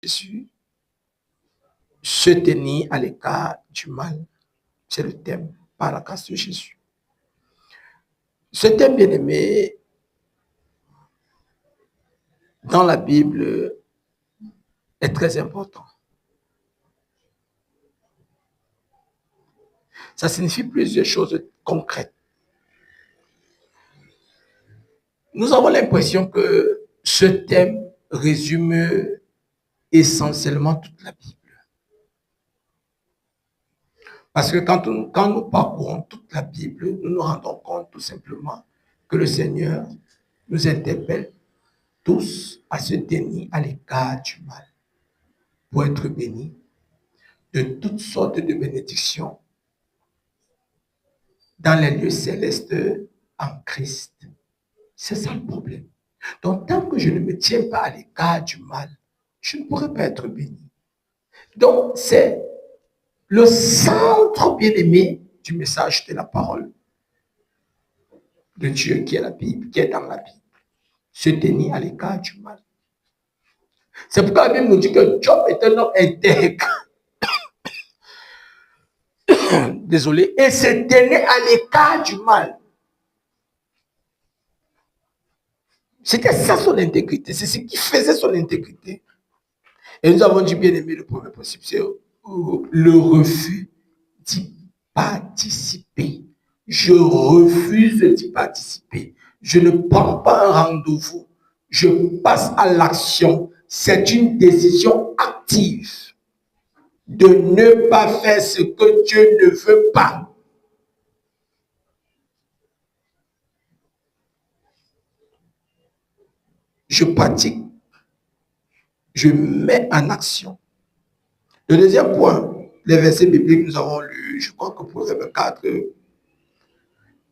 Jésus, se tenir à l'écart du mal. C'est le thème par la grâce de Jésus. Ce thème, bien aimé, dans la Bible, est très important. Ça signifie plusieurs choses concrètes. Nous avons l'impression que ce thème résume essentiellement toute la Bible. Parce que quand nous parcourons toute la Bible, nous nous rendons compte tout simplement que le Seigneur nous interpelle tous à se tenir à l'écart du mal pour être bénis de toutes sortes de bénédictions dans les lieux célestes en Christ. C'est ça le problème. Donc, tant que je ne me tiens pas à l'écart du mal, je ne pourrai pas être béni. Donc, c'est le centre bien-aimé du message de la parole de Dieu qui est la Bible, qui est dans la Bible. Se tenir à l'écart du mal. C'est pourquoi la Bible nous dit que Job est un homme intègre. Désolé. Et se tenait à l'écart du mal. C'était ça son intégrité. C'est ce qui faisait son intégrité. Et nous avons dit, bien aimé, le premier principe, c'est le refus d'y participer. Je refuse d'y participer. Je ne prends pas un rendez-vous. Je passe à l'action. C'est une décision active de ne pas faire ce que Dieu ne veut pas. Je pratique. Je mets en action. Le deuxième point, les versets bibliques que nous avons lus, je crois que Proverbe 4,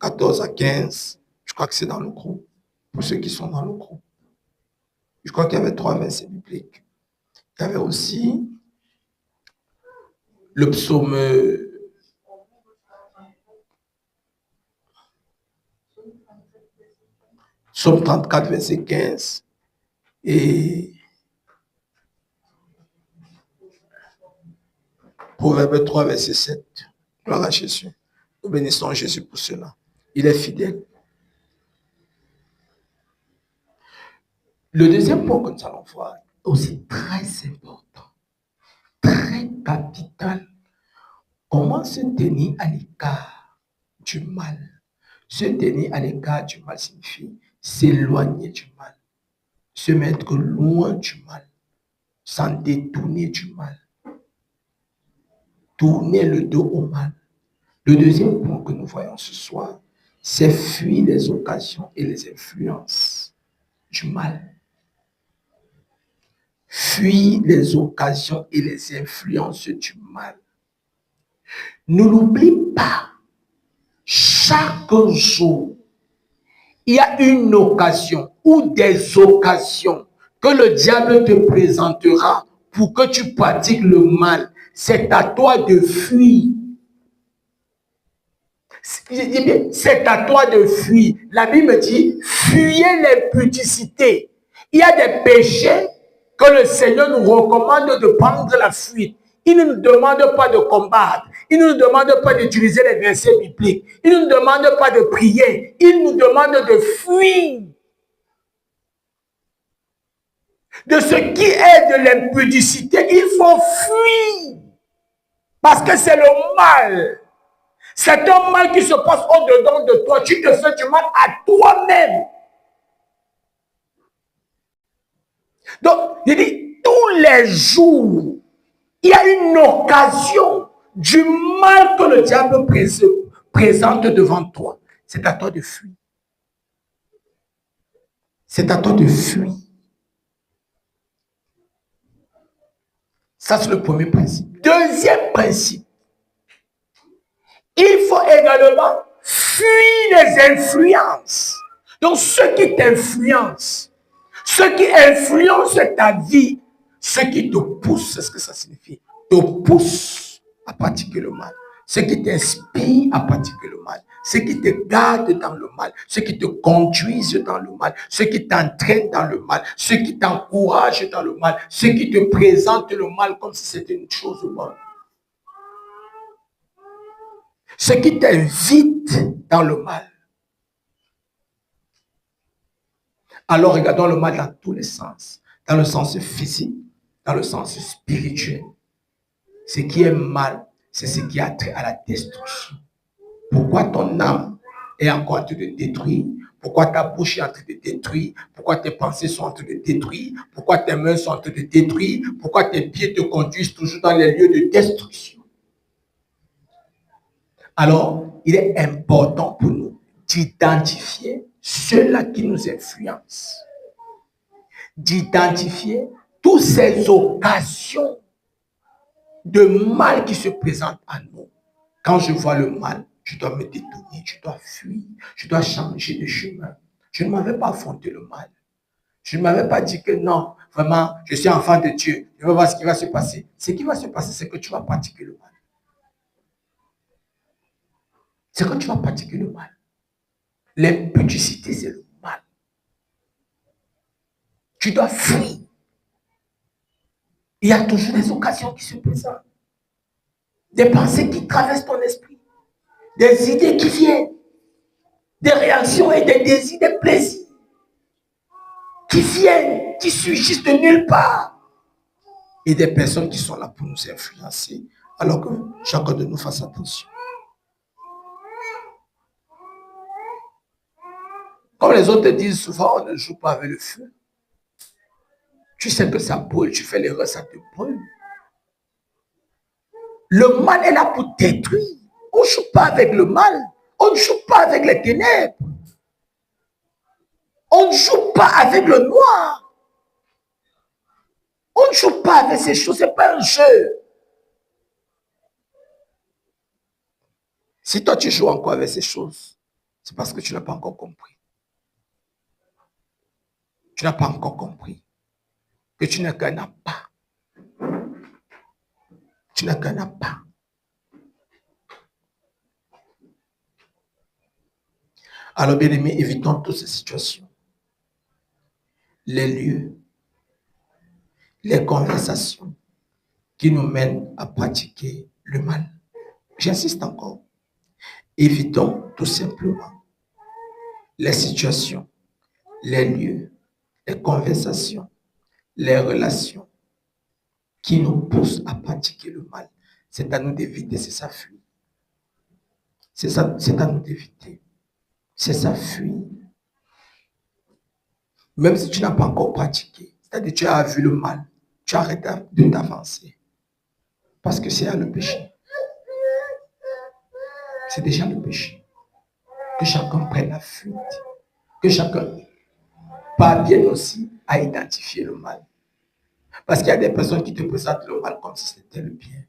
14 à 15, je crois que c'est dans le groupe, pour ceux qui sont dans le groupe. Je crois qu'il y avait 3 versets bibliques. Il y avait aussi le psaume 34, verset 15, et Proverbe 3, verset 7. Gloire à Jésus. Nous bénissons Jésus pour cela. Il est fidèle. Le deuxième point que nous allons voir est aussi très important, très capital. Comment se tenir à l'écart du mal? Se tenir à l'écart du mal signifie s'éloigner du mal, se mettre loin du mal, s'en détourner du mal, tourner le dos au mal. Le deuxième point que nous voyons ce soir, c'est fuir les occasions et les influences du mal. Fuir les occasions et les influences du mal. Ne l'oublie pas, chaque jour, il y a une occasion ou des occasions que le diable te présentera pour que tu pratiques le mal. C'est à toi de fuir. C'est à toi de fuir. La Bible dit, fuyez l'impudicité. Il y a des péchés que le Seigneur nous recommande de prendre la fuite. Il ne nous demande pas de combattre. Il ne nous demande pas d'utiliser les versets bibliques. Il ne nous demande pas de prier. Il nous demande de fuir. De ce qui est de l'impudicité, il faut fuir. Parce que c'est le mal. C'est un mal qui se passe au-dedans de toi. Tu te fais du mal à toi-même. Donc, il dit, tous les jours, il y a une occasion du mal que le diable présente devant toi. C'est à toi de fuir. C'est à toi de fuir. Ça, c'est le premier principe. Deuxième principe, il faut également fuir les influences. Donc, ceux qui t'influencent, ceux qui influencent ta vie, ceux qui te poussent, c'est ce que ça signifie, te poussent à pratiquer le mal. ce qui t'inspire à pratiquer le mal, ce qui te garde dans le mal, ce qui te conduise dans le mal, ce qui t'entraîne dans le mal, ce qui t'encourage dans le mal, ce qui te présente le mal comme si c'était une chose bonne. Ce qui t'invite dans le mal. Alors regardons le mal dans tous les sens, dans le sens physique, dans le sens spirituel. Ce qui est mal, c'est ce qui a trait à la destruction. Pourquoi ton âme est encore en train de détruire? Pourquoi ta bouche est en train de détruire? Pourquoi tes pensées sont en train de détruire? Pourquoi tes mains sont en train de détruire? Pourquoi tes pieds te conduisent toujours dans les lieux de destruction? Alors, il est important pour nous d'identifier ceux-là qui nous influencent, d'identifier toutes ces occasions de mal qui se présentent à nous. Quand je vois le mal, je dois me détourner, je dois fuir, je dois changer de chemin. Je ne m'avais pas affronté le mal. Je ne m'avais pas dit que non, vraiment, je suis enfant de Dieu. Je vais voir ce qui va se passer. Ce qui va se passer, c'est que tu vas pratiquer le mal. C'est que tu vas pratiquer le mal. L'impudicité, c'est le mal. Tu dois fuir. Il y a toujours des occasions qui se présentent. Des pensées qui traversent ton esprit. Des idées qui viennent. Des réactions et des désirs, des plaisirs qui viennent, qui surgissent de nulle part. Et des personnes qui sont là pour nous influencer, alors que chacun de nous fasse attention. Comme les autres te disent souvent, on ne joue pas avec le feu. Tu sais que ça brûle, tu fais l'erreur, ça te brûle. Le mal est là pour détruire. On ne joue pas avec le mal. On ne joue pas avec les ténèbres. On ne joue pas avec le noir. On ne joue pas avec ces choses, ce n'est pas un jeu. Si toi tu joues encore avec ces choses, c'est parce que tu n'as pas encore compris. Tu n'as pas encore compris que tu n'es qu'un appât. Tu n'es qu'un appât. Alors, bien aimé, évitons toutes ces situations. Les lieux, les conversations qui nous mènent à pratiquer le mal. J'insiste encore. Évitons tout simplement les situations, les lieux, les conversations, les relations qui nous poussent à pratiquer le mal. C'est à nous d'éviter, c'est ça fuir. C'est à nous d'éviter. C'est ça fuir. Même si tu n'as pas encore pratiqué, c'est-à-dire que tu as vu le mal, tu arrêtes de t'avancer. Parce que c'est le péché. C'est déjà le péché. Que chacun prenne la fuite. Que chacun parvienne aussi à identifier le mal. Parce qu'il y a des personnes qui te présentent le mal comme si c'était le bien.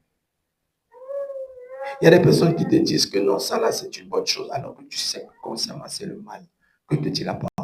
Il y a des personnes qui te disent que non, ça là c'est une bonne chose, alors que tu sais que consciemment c'est le mal. Que te dit la parole?